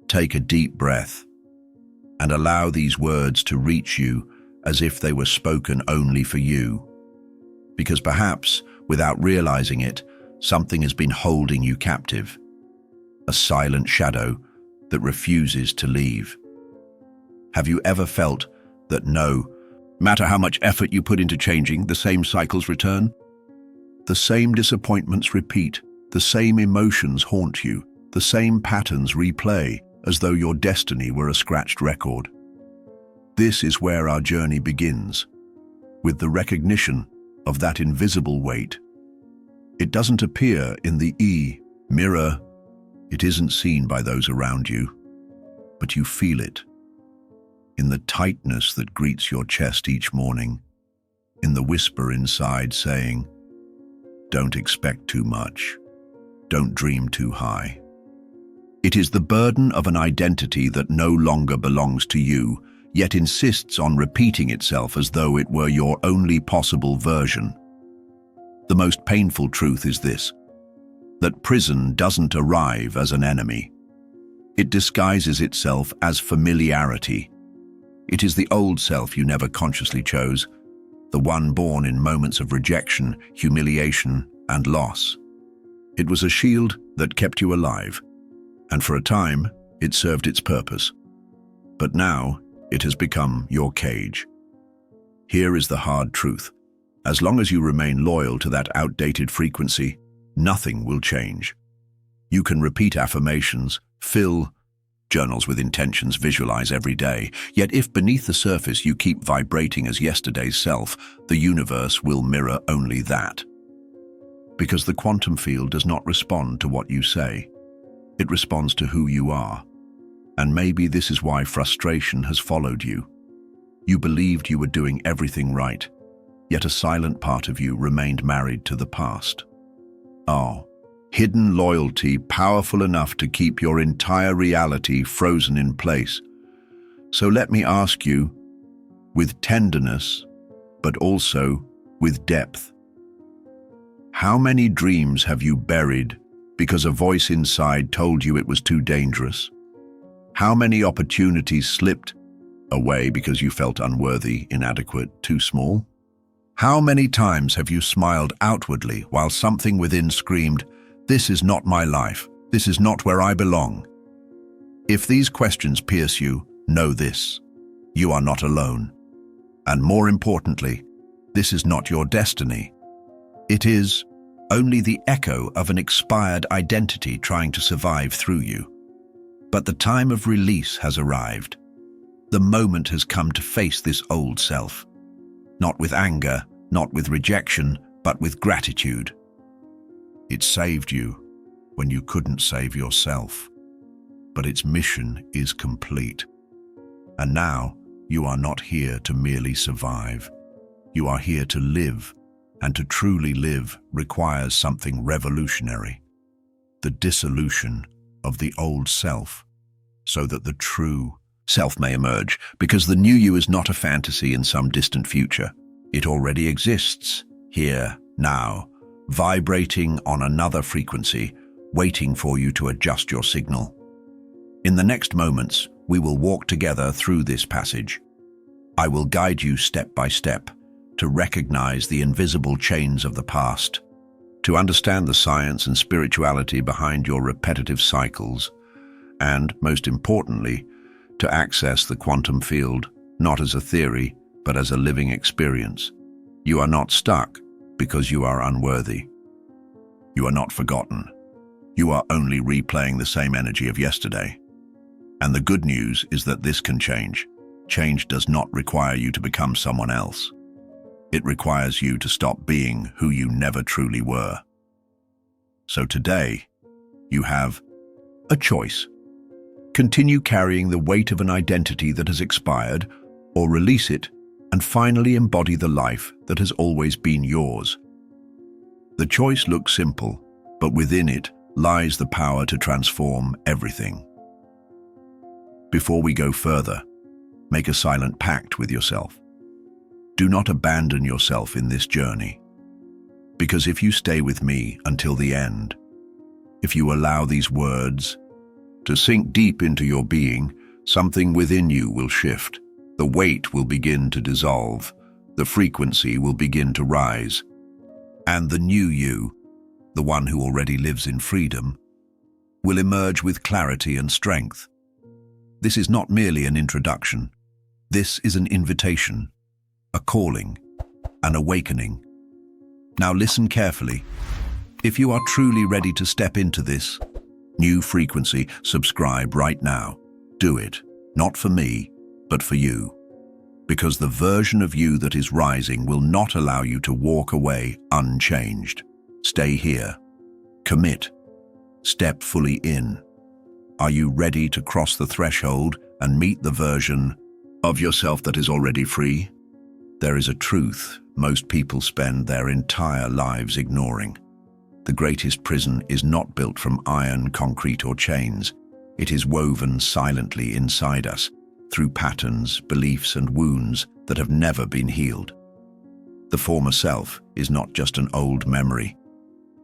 Take a deep breath and allow these words to reach you as if they were spoken only for you. Because perhaps, without realizing it, something has been holding you captive. A silent shadow that refuses to leave. Have you ever felt that no matter how much effort you put into changing, the same cycles return? The same disappointments repeat, the same emotions haunt you, the same patterns replay, as though your destiny were a scratched record. This is where our journey begins, with the recognition of that invisible weight. It doesn't appear in the mirror. It isn't seen by those around you, but you feel it. In the tightness that greets your chest each morning, in the whisper inside saying, "Don't expect too much. Don't dream too high." It is the burden of an identity that no longer belongs to you, yet insists on repeating itself as though it were your only possible version. The most painful truth is this: that prison doesn't arrive as an enemy. It disguises itself as familiarity. It is the old self you never consciously chose, the one born in moments of rejection, humiliation, and loss. It was a shield that kept you alive, and for a time, it served its purpose. But now, it has become your cage. Here is the hard truth. As long as you remain loyal to that outdated frequency, nothing will change. You can repeat affirmations, fill journals with intentions, visualize every day. Yet if beneath the surface you keep vibrating as yesterday's self, the universe will mirror only that. Because the quantum field does not respond to what you say. It responds to who you are. And maybe this is why frustration has followed you. You believed you were doing everything right, yet a silent part of you remained married to the past. Oh, hidden loyalty powerful enough to keep your entire reality frozen in place. So let me ask you, with tenderness, but also with depth, how many dreams have you buried because a voice inside told you it was too dangerous? How many opportunities slipped away because you felt unworthy, inadequate, too small? How many times have you smiled outwardly while something within screamed, "This is not my life. This is not where I belong"? If these questions pierce you, know this: you are not alone. And more importantly, this is not your destiny. It is only the echo of an expired identity trying to survive through you. But the time of release has arrived. The moment has come to face this old self. Not with anger, not with rejection, but with gratitude. It saved you when you couldn't save yourself. But its mission is complete. And now, you are not here to merely survive. You are here to live, and to truly live requires something revolutionary. The dissolution of the old self, so that the true self may emerge, because the new you is not a fantasy in some distant future. It already exists, here, now, vibrating on another frequency, waiting for you to adjust your signal. In the next moments, we will walk together through this passage. I will guide you step by step to recognize the invisible chains of the past, to understand the science and spirituality behind your repetitive cycles, and, most importantly, to access the quantum field, not as a theory, but as a living experience. You are not stuck because you are unworthy. You are not forgotten. You are only replaying the same energy of yesterday. And the good news is that this can change. Change does not require you to become someone else. It requires you to stop being who you never truly were. So today, you have a choice. Continue carrying the weight of an identity that has expired, or release it and finally embody the life that has always been yours. The choice looks simple, but within it lies the power to transform everything. Before we go further, make a silent pact with yourself. Do not abandon yourself in this journey. Because if you stay with me until the end, if you allow these words, To sink deep into your being, something within you will shift. The weight will begin to dissolve. The frequency will begin to rise. And the new you, the one who already lives in freedom, will emerge with clarity and strength. This is not merely an introduction. This is an invitation, a calling, an awakening. Now listen carefully. If you are truly ready to step into this new frequency, subscribe right now. Do it, not for me, but for you. Because the version of you that is rising will not allow you to walk away unchanged. Stay here. Commit. Step fully in. Are you ready to cross the threshold and meet the version of yourself that is already free? There is a truth most people spend their entire lives ignoring. The greatest prison is not built from iron, concrete, or chains. It is woven silently inside us, through patterns, beliefs, and wounds that have never been healed. The former self is not just an old memory.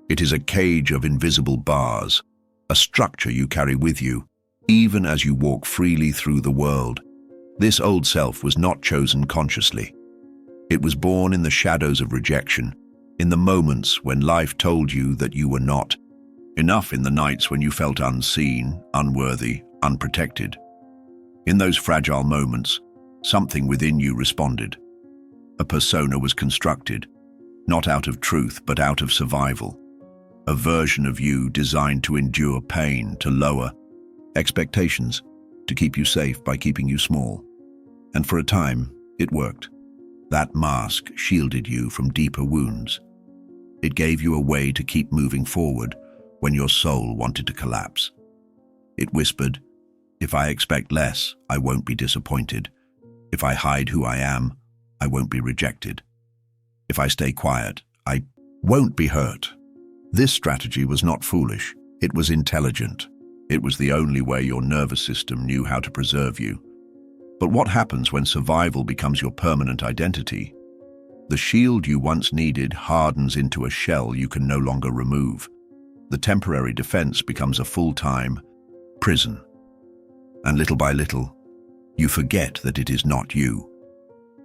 It is a cage of invisible bars, a structure you carry with you, even as you walk freely through the world. This old self was not chosen consciously. It was born in the shadows of rejection, in the moments when life told you that you were not enough, in the nights when you felt unseen, unworthy, unprotected. In those fragile moments, something within you responded. A persona was constructed, not out of truth, but out of survival. A version of you designed to endure pain, to lower expectations, to keep you safe by keeping you small. And for a time, it worked. That mask shielded you from deeper wounds. It gave you a way to keep moving forward when your soul wanted to collapse. It whispered, "If I expect less, I won't be disappointed. If I hide who I am, I won't be rejected. If I stay quiet, I won't be hurt." This strategy was not foolish. It was intelligent. It was the only way your nervous system knew how to preserve you. But what happens when survival becomes your permanent identity? The shield you once needed hardens into a shell you can no longer remove. The temporary defense becomes a full-time prison. And little by little, you forget that it is not you.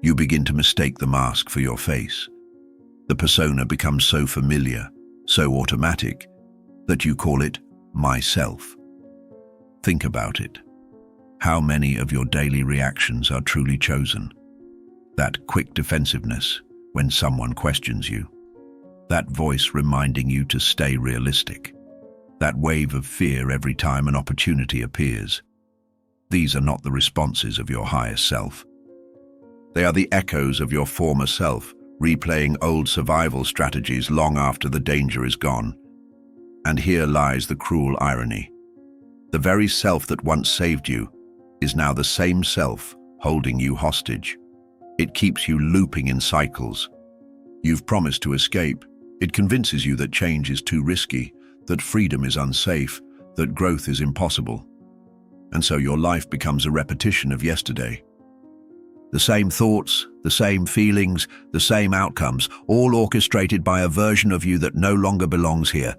You begin to mistake the mask for your face. The persona becomes so familiar, so automatic, that you call it myself. Think about it. How many of your daily reactions are truly chosen? That quick defensiveness when someone questions you. That voice reminding you to stay realistic. That wave of fear every time an opportunity appears. These are not the responses of your higher self. They are the echoes of your former self, replaying old survival strategies long after the danger is gone. And here lies the cruel irony. The very self that once saved you is now the same self holding you hostage. It keeps you looping in cycles. You've promised to escape. It convinces you that change is too risky, that freedom is unsafe, that growth is impossible. And so your life becomes a repetition of yesterday. The same thoughts, the same feelings, the same outcomes, all orchestrated by a version of you that no longer belongs here.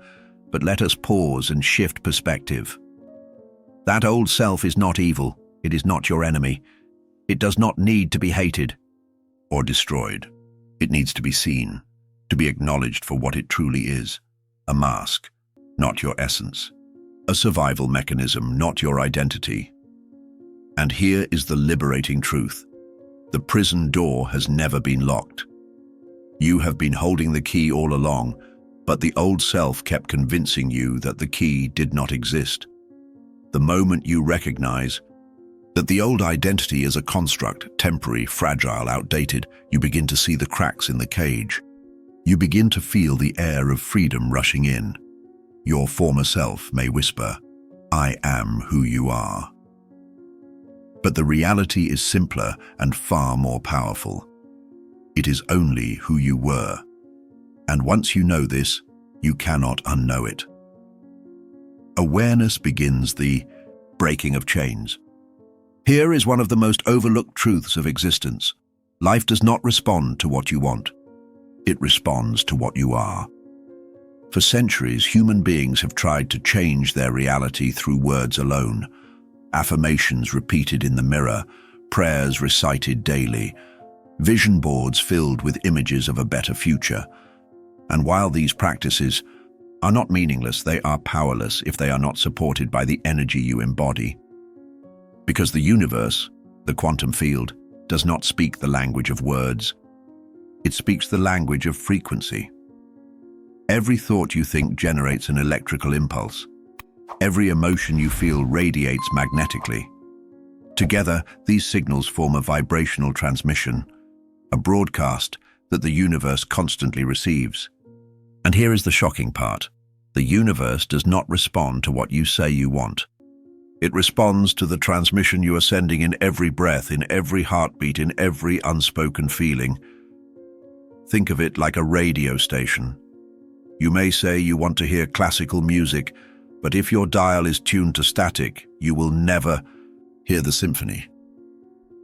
But let us pause and shift perspective. That old self is not evil. It is not your enemy. It does not need to be hated or destroyed. It needs to be seen, to be acknowledged for what it truly is. A mask, not your essence. A survival mechanism, not your identity. And here is the liberating truth. The prison door has never been locked. You have been holding the key all along, but the old self kept convincing you that the key did not exist. The moment you recognize that the old identity is a construct, temporary, fragile, outdated, you begin to see the cracks in the cage. You begin to feel the air of freedom rushing in. Your former self may whisper, "I am who you are." But the reality is simpler and far more powerful. It is only who you were. And once you know this, you cannot unknow it. Awareness begins the breaking of chains. Here is one of the most overlooked truths of existence. Life does not respond to what you want. It responds to what you are. For centuries, human beings have tried to change their reality through words alone. Affirmations repeated in the mirror, prayers recited daily, vision boards filled with images of a better future. And while these practices are not meaningless, they are powerless if they are not supported by the energy you embody. Because the universe, the quantum field, does not speak the language of words. It speaks the language of frequency. Every thought you think generates an electrical impulse. Every emotion you feel radiates magnetically. Together, these signals form a vibrational transmission, a broadcast that the universe constantly receives. And here is the shocking part. The universe does not respond to what you say you want. It responds to the transmission you are sending in every breath, in every heartbeat, in every unspoken feeling. Think of it like a radio station. You may say you want to hear classical music, but if your dial is tuned to static, you will never hear the symphony.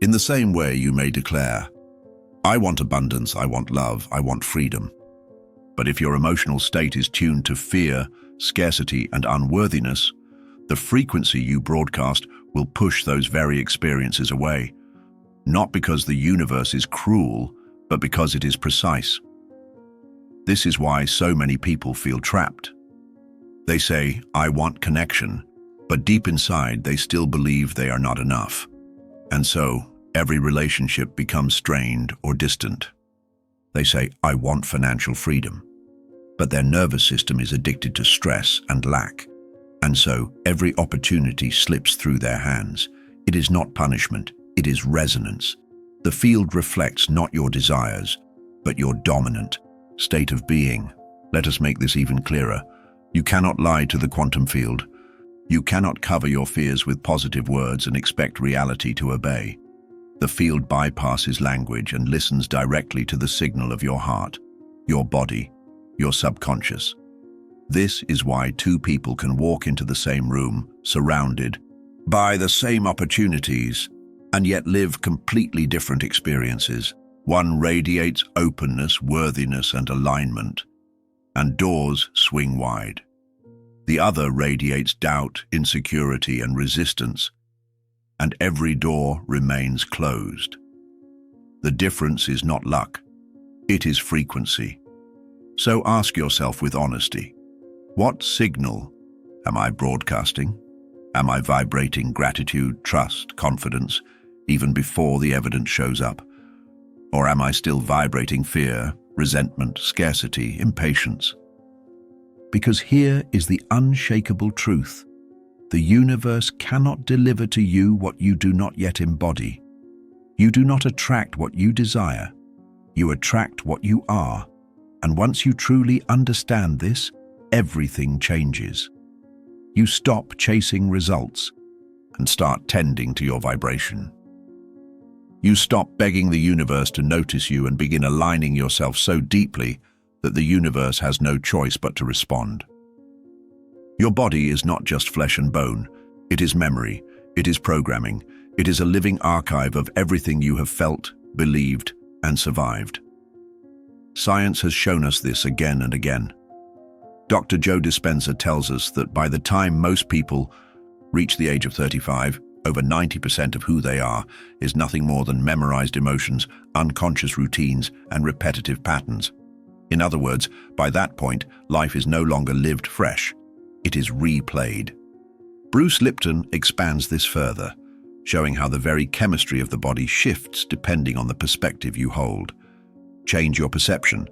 In the same way, you may declare, I want abundance, I want love, I want freedom. But if your emotional state is tuned to fear, scarcity, and unworthiness, the frequency you broadcast will push those very experiences away. Not because the universe is cruel, but because it is precise. This is why so many people feel trapped. They say, I want connection, but deep inside they still believe they are not enough. And so, every relationship becomes strained or distant. They say, I want financial freedom, but their nervous system is addicted to stress and lack. And so, every opportunity slips through their hands. It is not punishment, it is resonance. The field reflects not your desires, but your dominant state of being. Let us make this even clearer. You cannot lie to the quantum field. You cannot cover your fears with positive words and expect reality to obey. The field bypasses language and listens directly to the signal of your heart, your body, your subconscious. This is why two people can walk into the same room, surrounded by the same opportunities, and yet live completely different experiences. One radiates openness, worthiness, and alignment, and doors swing wide. The other radiates doubt, insecurity, and resistance, and every door remains closed. The difference is not luck, it is frequency. So ask yourself with honesty, what signal am I broadcasting? Am I vibrating gratitude, trust, confidence, even before the evidence shows up? Or am I still vibrating fear, resentment, scarcity, impatience? Because here is the unshakable truth. The universe cannot deliver to you what you do not yet embody. You do not attract what you desire. You attract what you are. And once you truly understand this, everything changes. You stop chasing results and start tending to your vibration. You stop begging the universe to notice you and begin aligning yourself so deeply that the universe has no choice but to respond. Your body is not just flesh and bone. It is memory. It is programming. It is a living archive of everything you have felt, believed, and survived. Science has shown us this again and again. Dr. Joe Dispenza tells us that by the time most people reach the age of 35, over 90% of who they are is nothing more than memorized emotions, unconscious routines, and repetitive patterns. In other words, by that point, life is no longer lived fresh. It is replayed. Bruce Lipton expands this further, showing how the very chemistry of the body shifts depending on the perspective you hold. Change your perception,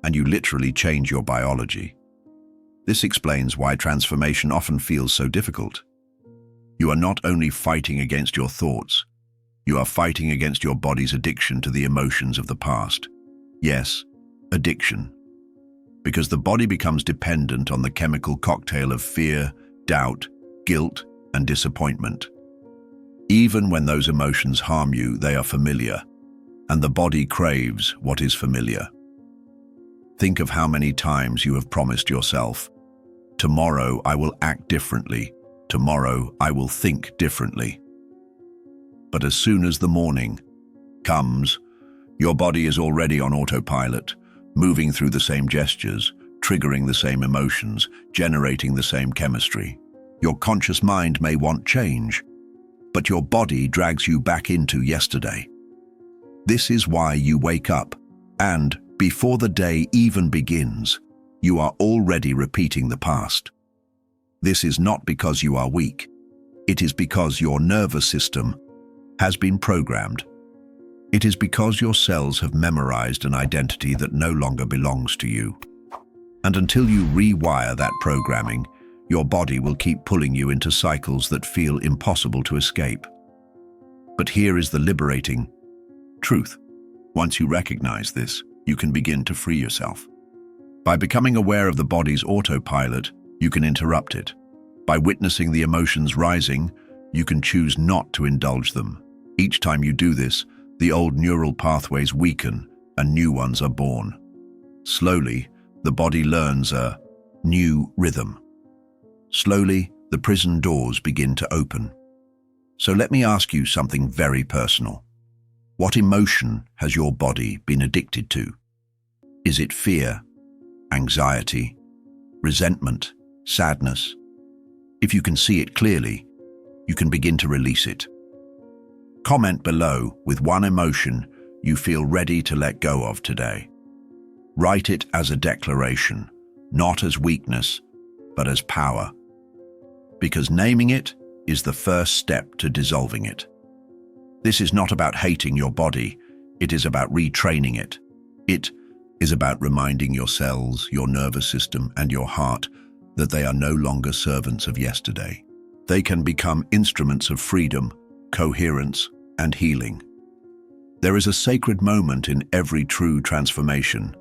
and you literally change your biology. This explains why transformation often feels so difficult. You are not only fighting against your thoughts, you are fighting against your body's addiction to the emotions of the past. Yes, addiction. Because the body becomes dependent on the chemical cocktail of fear, doubt, guilt, and disappointment. Even when those emotions harm you, they are familiar, and the body craves what is familiar. Think of how many times you have promised yourself, tomorrow I will act differently. Tomorrow I will think differently. But as soon as the morning comes, your body is already on autopilot, moving through the same gestures, triggering the same emotions, generating the same chemistry. Your conscious mind may want change, but your body drags you back into yesterday. This is why you wake up, and before the day even begins, you are already repeating the past. This is not because you are weak. It is because your nervous system has been programmed. It is because your cells have memorized an identity that no longer belongs to you. And until you rewire that programming, your body will keep pulling you into cycles that feel impossible to escape. But here is the liberating truth. Once you recognize this, you can begin to free yourself. By becoming aware of the body's autopilot, you can interrupt it. By witnessing the emotions rising, you can choose not to indulge them. Each time you do this, the old neural pathways weaken and new ones are born. Slowly, the body learns a new rhythm. Slowly, the prison doors begin to open. So let me ask you something very personal. What emotion has your body been addicted to? Is it fear, anxiety, resentment, sadness? If you can see it clearly, you can begin to release it. Comment below with one emotion you feel ready to let go of today. Write it as a declaration, not as weakness, but as power. Because naming it is the first step to dissolving it. This is not about hating your body, it is about retraining it. It is about reminding your cells, your nervous system, and your heart that they are no longer servants of yesterday. They can become instruments of freedom, coherence, and healing. There is a sacred moment in every true transformation.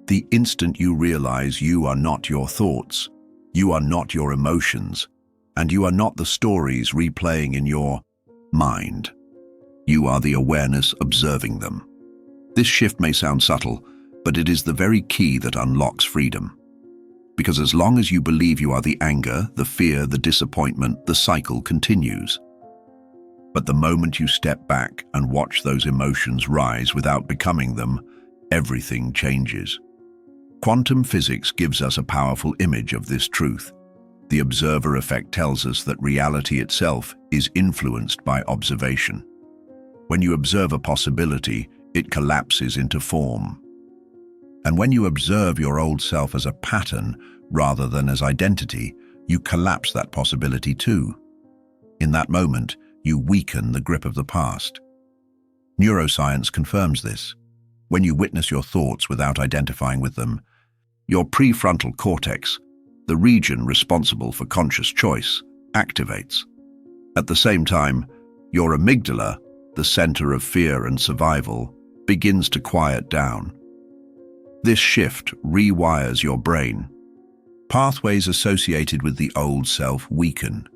The instant you realize you are not your thoughts, you are not your emotions, and you are not the stories replaying in your mind. You are the awareness observing them. This shift may sound subtle, but it is the very key that unlocks freedom. Because as long as you believe you are the anger, the fear, the disappointment, the cycle continues. But the moment you step back and watch those emotions rise without becoming them, everything changes. Quantum physics gives us a powerful image of this truth. The observer effect tells us that reality itself is influenced by observation. When you observe a possibility, it collapses into form. And when you observe your old self as a pattern rather than as identity, you collapse that possibility too. In that moment, you weaken the grip of the past. Neuroscience confirms this. When you witness your thoughts without identifying with them, your prefrontal cortex, the region responsible for conscious choice, activates. At the same time, your amygdala, the center of fear and survival, begins to quiet down. This shift rewires your brain. Pathways associated with the old self weaken,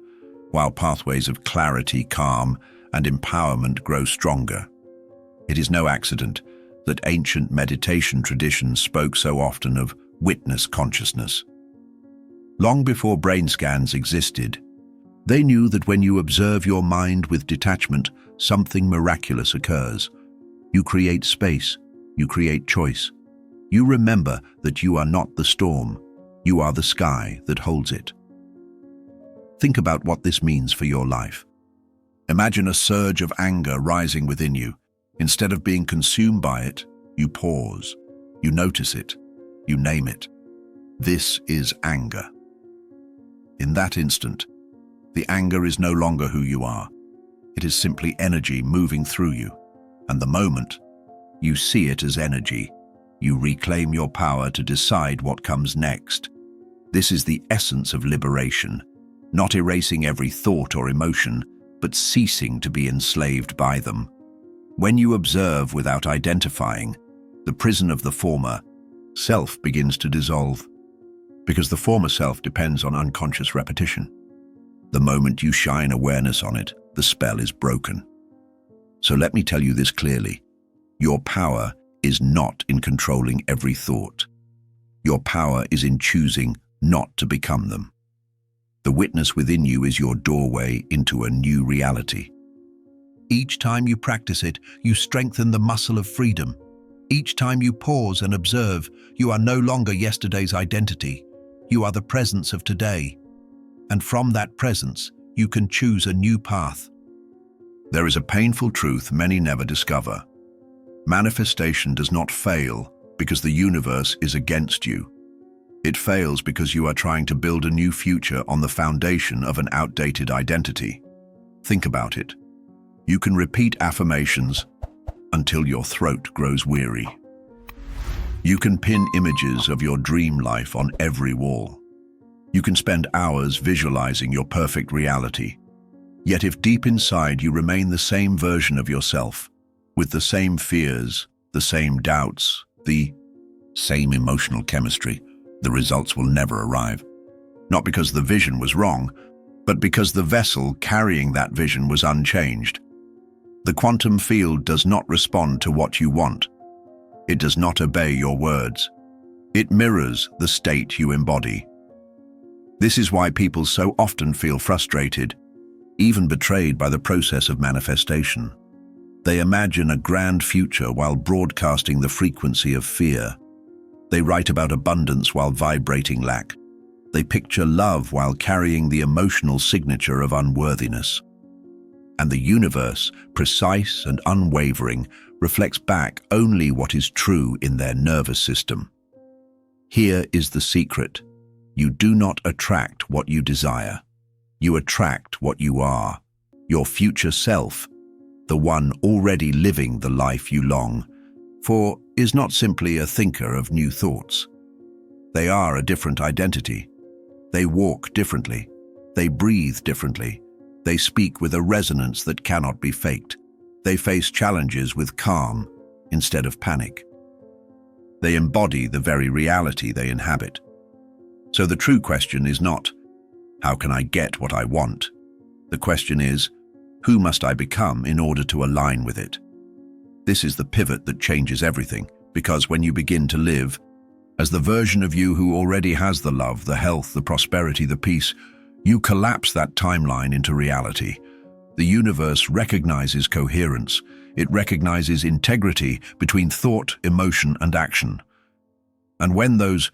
while pathways of clarity, calm, and empowerment grow stronger. It is no accident that ancient meditation traditions spoke so often of witness consciousness. Long before brain scans existed, they knew that when you observe your mind with detachment, something miraculous occurs. You create space, you create choice. You remember that you are not the storm, you are the sky that holds it. Think about what this means for your life. Imagine a surge of anger rising within you. Instead of being consumed by it, you pause, you notice it, you name it. This is anger. In that instant, the anger is no longer who you are. It is simply energy moving through you. And the moment you see it as energy, you reclaim your power to decide what comes next. This is the essence of liberation, not erasing every thought or emotion, but ceasing to be enslaved by them. When you observe without identifying, the prison of the former self begins to dissolve, because the former self depends on unconscious repetition. The moment you shine awareness on it, the spell is broken. So let me tell you this clearly. Your power is not in controlling every thought. Your power is in choosing not to become them. The witness within you is your doorway into a new reality. Each time you practice it, you strengthen the muscle of freedom. Each time you pause and observe, you are no longer yesterday's identity. You are the presence of today. And from that presence, you can choose a new path. There is a painful truth many never discover. Manifestation does not fail because the universe is against you. It fails because you are trying to build a new future on the foundation of an outdated identity. Think about it. You can repeat affirmations until your throat grows weary. You can pin images of your dream life on every wall. You can spend hours visualizing your perfect reality. Yet if deep inside you remain the same version of yourself, with the same fears, the same doubts, the same emotional chemistry, the results will never arrive. Not because the vision was wrong, but because the vessel carrying that vision was unchanged. The quantum field does not respond to what you want. It does not obey your words. It mirrors the state you embody. This is why people so often feel frustrated, even betrayed by the process of manifestation. They imagine a grand future while broadcasting the frequency of fear. They write about abundance while vibrating lack. They picture love while carrying the emotional signature of unworthiness. And the universe, precise and unwavering, reflects back only what is true in their nervous system. Here is the secret. You do not attract what you desire. You attract what you are. Your future self, the one already living the life you long for, is not simply a thinker of new thoughts. They are a different identity. They walk differently. They breathe differently. They speak with a resonance that cannot be faked. They face challenges with calm instead of panic. They embody the very reality they inhabit. So the true question is not, how can I get what I want? The question is, who must I become in order to align with it? This is the pivot that changes everything, because when you begin to live as the version of you who already has the love, the health, the prosperity, the peace, you collapse that timeline into reality. The universe recognizes coherence. It recognizes integrity between thought, emotion, and action. And when those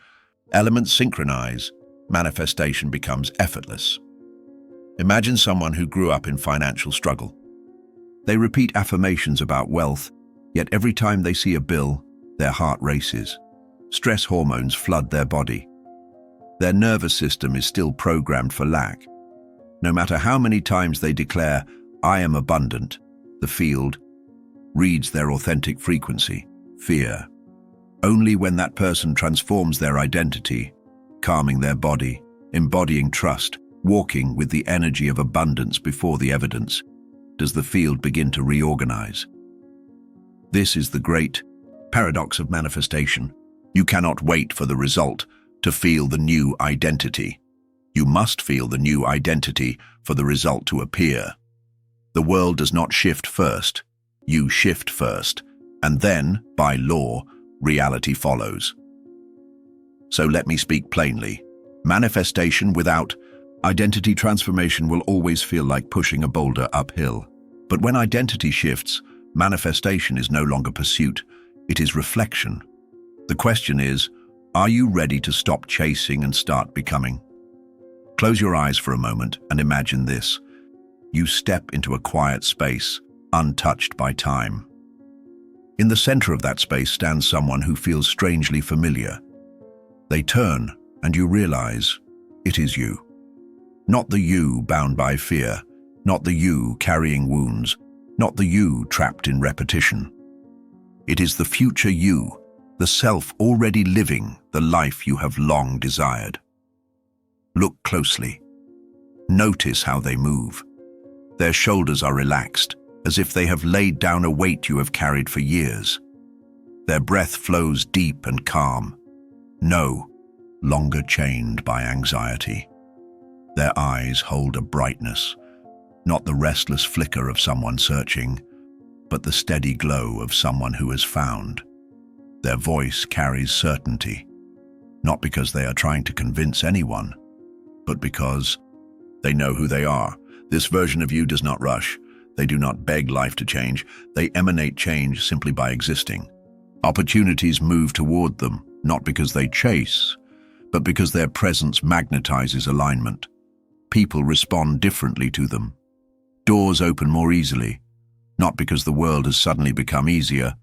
elements synchronize, manifestation becomes effortless. Imagine someone who grew up in financial struggle. They repeat affirmations about wealth, yet every time they see a bill, their heart races. Stress hormones flood their body. Their nervous system is still programmed for lack. No matter how many times they declare, "I am abundant," the field reads their authentic frequency, fear. Only when that person transforms their identity, calming their body, embodying trust, walking with the energy of abundance before the evidence, does the field begin to reorganize. This is the great paradox of manifestation. You cannot wait for the result to feel the new identity. You must feel the new identity for the result to appear. The world does not shift first. You shift first, and then, by law, reality follows. So let me speak plainly. Manifestation without identity transformation will always feel like pushing a boulder uphill. But when identity shifts, manifestation is no longer pursuit, it is reflection. The question is, are you ready to stop chasing and start becoming? Close your eyes for a moment and imagine this. You step into a quiet space, untouched by time. In the center of that space stands someone who feels strangely familiar. They turn, and you realize it is you. Not the you bound by fear, not the you carrying wounds, not the you trapped in repetition. It is the future you, the self already living the life you have long desired. Look closely. Notice how they move. Their shoulders are relaxed, as if they have laid down a weight you have carried for years. Their breath flows deep and calm, no longer chained by anxiety. Their eyes hold a brightness, not the restless flicker of someone searching, but the steady glow of someone who has found. Their voice carries certainty, not because they are trying to convince anyone, but because they know who they are. This version of you does not rush. They do not beg life to change. They emanate change simply by existing. Opportunities move toward them, not because they chase, but because their presence magnetizes alignment. People respond differently to them. Doors open more easily, not because the world has suddenly become easier,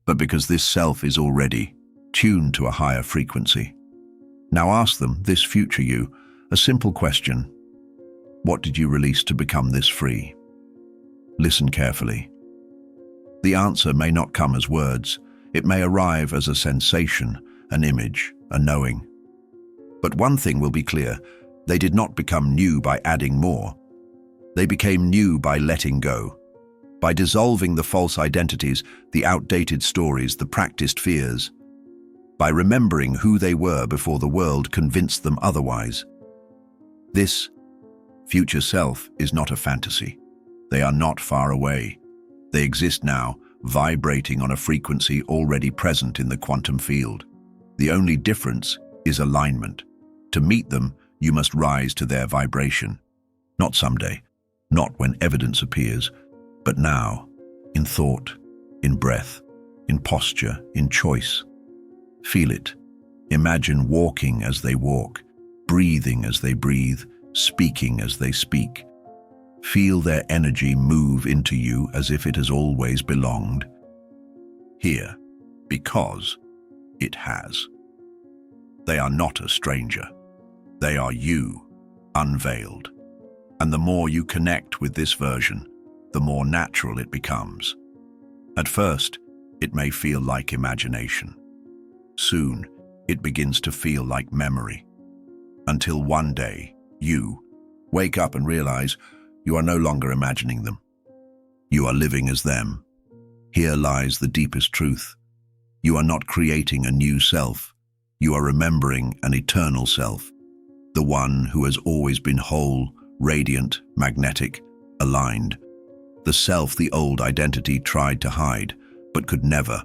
but because this self is already tuned to a higher frequency. Now ask them, this future you, a simple question. What did you release to become this free? Listen carefully. The answer may not come as words. It may arrive as a sensation, an image, a knowing. But one thing will be clear. They did not become new by adding more. They became new by letting go, by dissolving the false identities, the outdated stories, the practiced fears, by remembering who they were before the world convinced them otherwise. This future self is not a fantasy. They are not far away. They exist now, vibrating on a frequency already present in the quantum field. The only difference is alignment. To meet them, you must rise to their vibration. Not someday, not when evidence appears, but now, in thought, in breath, in posture, in choice. Feel it. Imagine walking as they walk, breathing as they breathe, speaking as they speak. Feel their energy move into you as if it has always belonged. Here, because it has. They are not a stranger. They are you, unveiled. And the more you connect with this version, the more natural it becomes. At first, it may feel like imagination. Soon, it begins to feel like memory. Until one day, you wake up and realize you are no longer imagining them. You are living as them. Here lies the deepest truth. You are not creating a new self. You are remembering an eternal self, the one who has always been whole, radiant, magnetic, aligned. The self the old identity tried to hide, but could never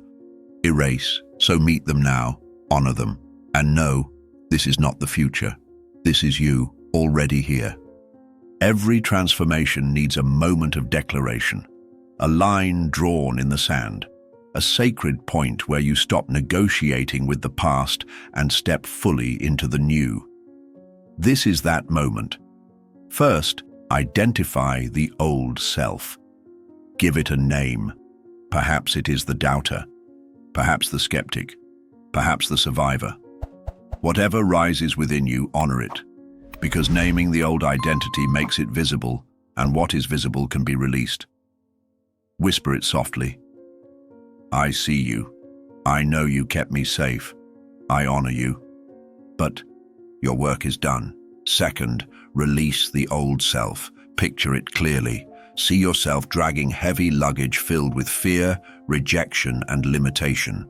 erase. So meet them now, honor them, and know this is not the future. This is you, already here. Every transformation needs a moment of declaration, a line drawn in the sand, a sacred point where you stop negotiating with the past and step fully into the new. This is that moment. First, identify the old self. Give it a name. Perhaps it is the doubter, perhaps the skeptic, perhaps the survivor. Whatever rises within you, honor it, because naming the old identity makes it visible, and what is visible can be released. Whisper it softly. I see you. I know you kept me safe. I honor you. But your work is done. Second, release the old self. Picture it clearly. See yourself dragging heavy luggage filled with fear, rejection, and limitation.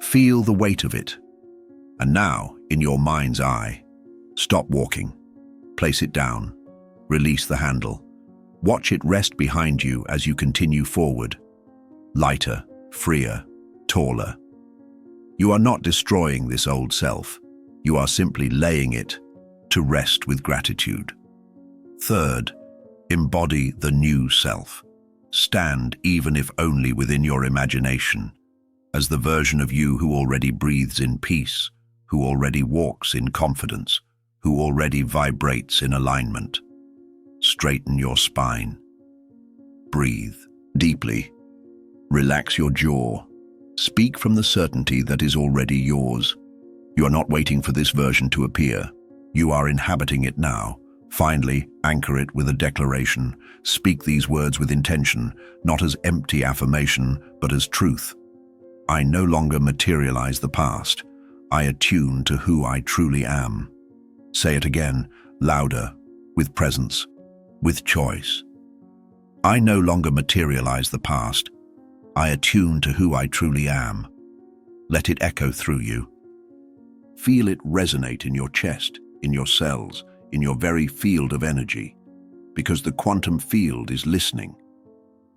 Feel the weight of it. And now, in your mind's eye, stop walking. Place it down. Release the handle. Watch it rest behind you as you continue forward. Lighter, freer, taller. You are not destroying this old self. You are simply laying it to rest with gratitude. Third, embody the new self. Stand, even if only within your imagination, as the version of you who already breathes in peace, who already walks in confidence, who already vibrates in alignment. Straighten your spine. Breathe deeply. Relax your jaw. Speak from the certainty that is already yours. You are not waiting for this version to appear. You are inhabiting it now. Finally, anchor it with a declaration. Speak these words with intention, not as empty affirmation, but as truth. I no longer materialize the past. I attune to who I truly am. Say it again, louder, with presence, with choice. I no longer materialize the past. I attune to who I truly am. Let it echo through you. Feel it resonate in your chest, in your cells, in your very field of energy, because the quantum field is listening.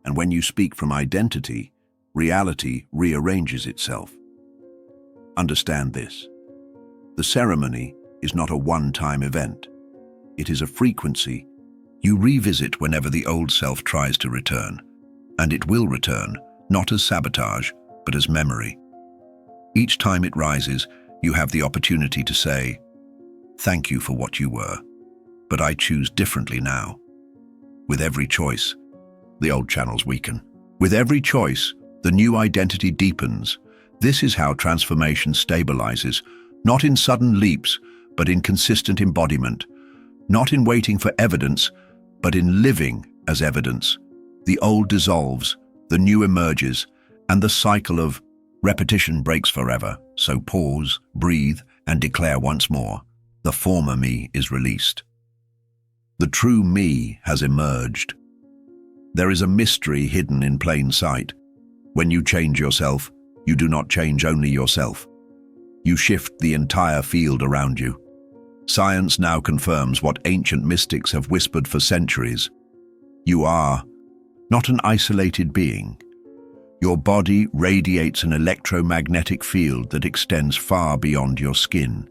And when you speak from identity, reality rearranges itself. Understand this. The ceremony is not a one-time event. It is a frequency you revisit whenever the old self tries to return, and it will return, not as sabotage, but as memory. Each time it rises, you have the opportunity to say, "Thank you for what you were, but I choose differently now." With every choice, the old channels weaken. With every choice, the new identity deepens. This is how transformation stabilizes, not in sudden leaps, but in consistent embodiment, not in waiting for evidence, but in living as evidence. The old dissolves, the new emerges, and the cycle of repetition breaks forever. So pause, breathe, and declare once more, the former me is released. The true me has emerged. There is a mystery hidden in plain sight. When you change yourself, you do not change only yourself. You shift the entire field around you. Science now confirms what ancient mystics have whispered for centuries. You are not an isolated being. Your body radiates an electromagnetic field that extends far beyond your skin.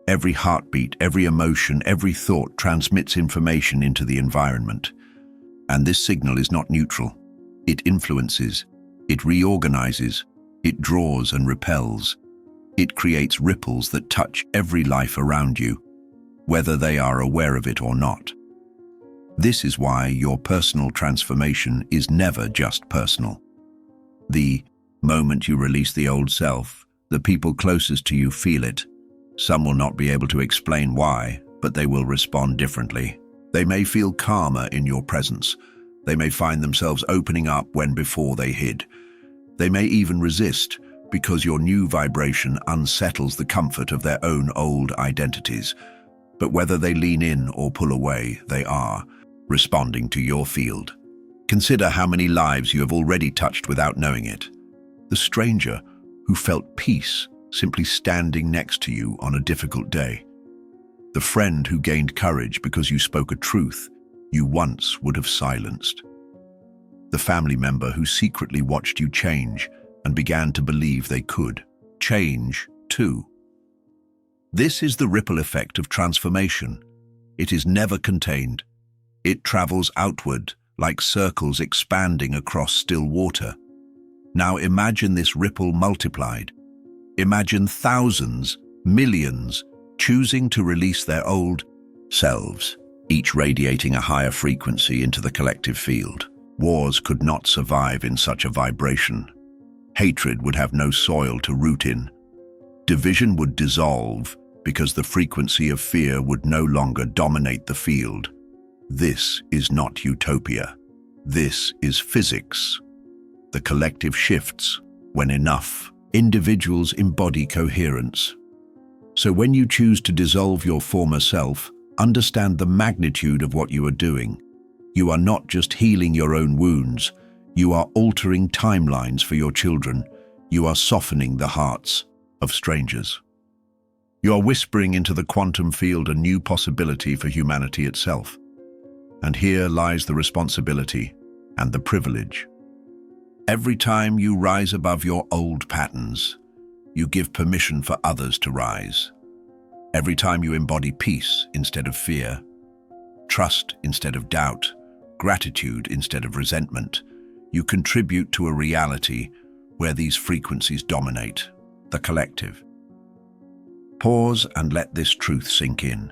Every heartbeat, every emotion, every thought transmits information into the environment. And this signal is not neutral. It influences, it reorganizes, it draws and repels. It creates ripples that touch every life around you, whether they are aware of it or not. This is why your personal transformation is never just personal. The moment you release the old self, the people closest to you feel it. Some will not be able to explain why, but they will respond differently. They may feel calmer in your presence. They may find themselves opening up when before they hid. They may even resist, because your new vibration unsettles the comfort of their own old identities. But whether they lean in or pull away, they are responding to your field. Consider how many lives you have already touched without knowing it. The stranger who felt peace simply standing next to you on a difficult day. The friend who gained courage because you spoke a truth you once would have silenced. The family member who secretly watched you change and began to believe they could change too. This is the ripple effect of transformation. It is never contained. It travels outward like circles expanding across still water. Now imagine this ripple multiplied. Imagine thousands, millions, choosing to release their old selves, each radiating a higher frequency into the collective field. Wars could not survive in such a vibration. Hatred would have no soil to root in. Division would dissolve because the frequency of fear would no longer dominate the field. This is not utopia. This is physics. The collective shifts when enough individuals embody coherence. So when you choose to dissolve your former self, understand the magnitude of what you are doing. You are not just healing your own wounds. You are altering timelines for your children. You are softening the hearts of strangers. You are whispering into the quantum field a new possibility for humanity itself. And here lies the responsibility and the privilege. Every time you rise above your old patterns, you give permission for others to rise. Every time you embody peace instead of fear, trust instead of doubt, gratitude instead of resentment, you contribute to a reality where these frequencies dominate, the collective. Pause and let this truth sink in.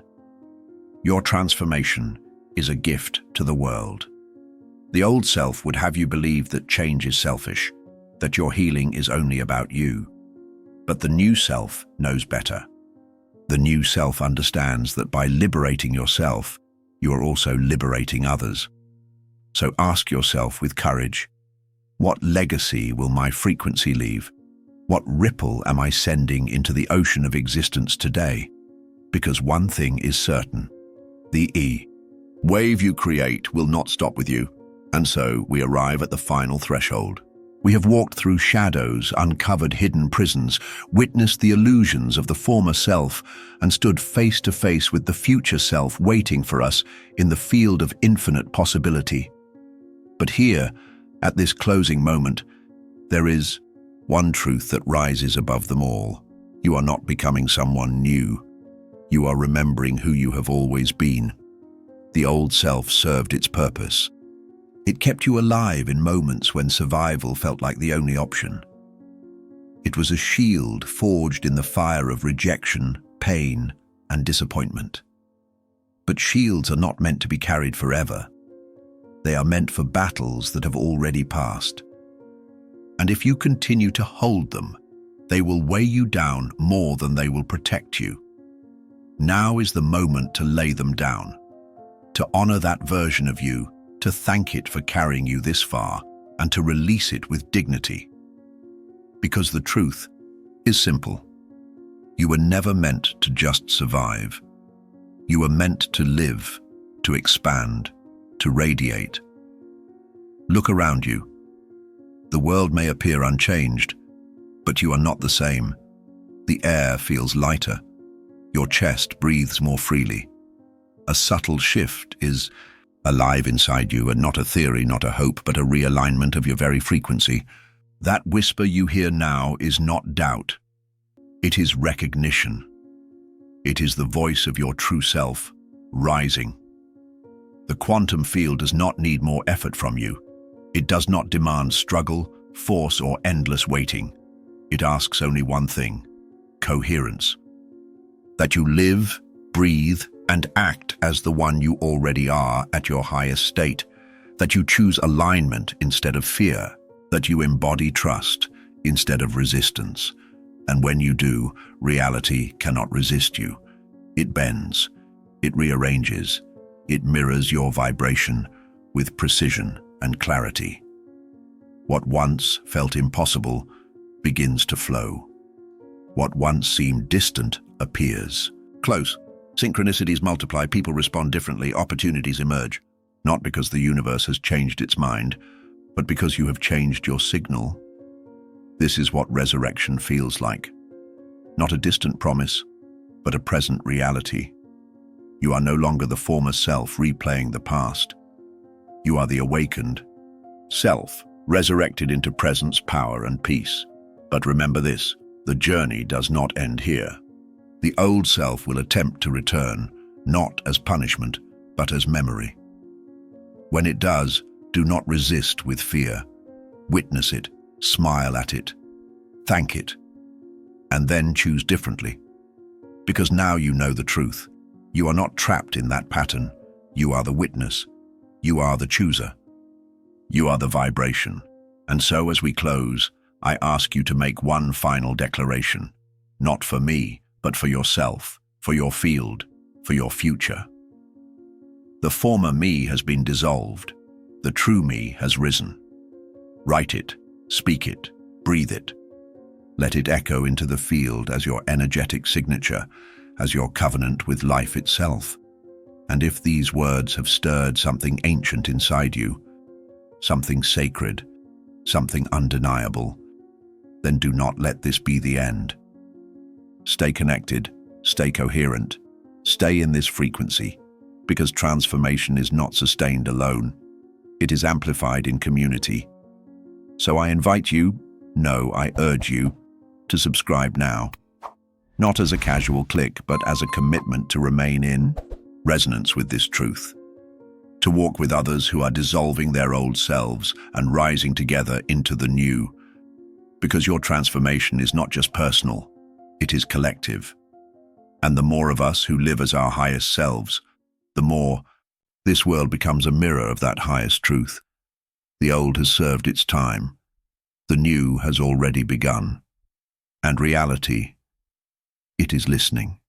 Your transformation is a gift to the world. The old self would have you believe that change is selfish, that your healing is only about you. But the new self knows better. The new self understands that by liberating yourself, you are also liberating others. So ask yourself with courage, what legacy will my frequency leave? What ripple am I sending into the ocean of existence today? Because one thing is certain, the wave you create will not stop with you. And so we arrive at the final threshold. We have walked through shadows, uncovered hidden prisons, witnessed the illusions of the former self, and stood face to face with the future self waiting for us in the field of infinite possibility. But here, at this closing moment, there is one truth that rises above them all. You are not becoming someone new. You are remembering who you have always been. The old self served its purpose. It kept you alive in moments when survival felt like the only option. It was a shield forged in the fire of rejection, pain, and disappointment. But shields are not meant to be carried forever. They are meant for battles that have already passed. And if you continue to hold them, they will weigh you down more than they will protect you. Now is the moment to lay them down, to honor that version of you, to thank it for carrying you this far, and to release it with dignity. Because the truth is simple. You were never meant to just survive. You were meant to live, to expand, to radiate. Look around you. The world may appear unchanged, but you are not the same. The air feels lighter. Your chest breathes more freely. A subtle shift is alive inside you, and not a theory, not a hope, but a realignment of your very frequency. That whisper you hear now is not doubt. It is recognition. It is the voice of your true self, rising. The quantum field does not need more effort from you. It does not demand struggle, force, or endless waiting. It asks only one thing: coherence. That you live, breathe, and act as the one you already are at your highest state. That you choose alignment instead of fear. That you embody trust instead of resistance. And when you do, reality cannot resist you. It bends, it rearranges, it mirrors your vibration with precision and clarity. What once felt impossible begins to flow. What once seemed distant appears close. Synchronicities multiply, people respond differently, opportunities emerge. Not because the universe has changed its mind, but because you have changed your signal. This is what resurrection feels like. Not a distant promise, but a present reality. You are no longer the former self replaying the past. You are the awakened self, resurrected into presence, power, and peace. But remember this: the journey does not end here. The old self will attempt to return, not as punishment, but as memory. When it does, do not resist with fear. Witness it, smile at it, thank it, and then choose differently. Because now you know the truth. You are not trapped in that pattern. You are the witness. You are the chooser. You are the vibration. And so as we close, I ask you to make one final declaration. Not for me, but for yourself, for your field, for your future. The former me has been dissolved. The true me has risen. Write it, speak it, breathe it. Let it echo into the field as your energetic signature, as your covenant with life itself. And if these words have stirred something ancient inside you, something sacred, something undeniable, then do not let this be the end. Stay connected, stay coherent, stay in this frequency, because transformation is not sustained alone. It is amplified in community. So I invite you, no, I urge you, to subscribe now. Not as a casual click, but as a commitment to remain in resonance with this truth. To walk with others who are dissolving their old selves and rising together into the new. Because your transformation is not just personal, it is collective. And the more of us who live as our highest selves, the more this world becomes a mirror of that highest truth. The old has served its time. The new has already begun. And reality, it is listening.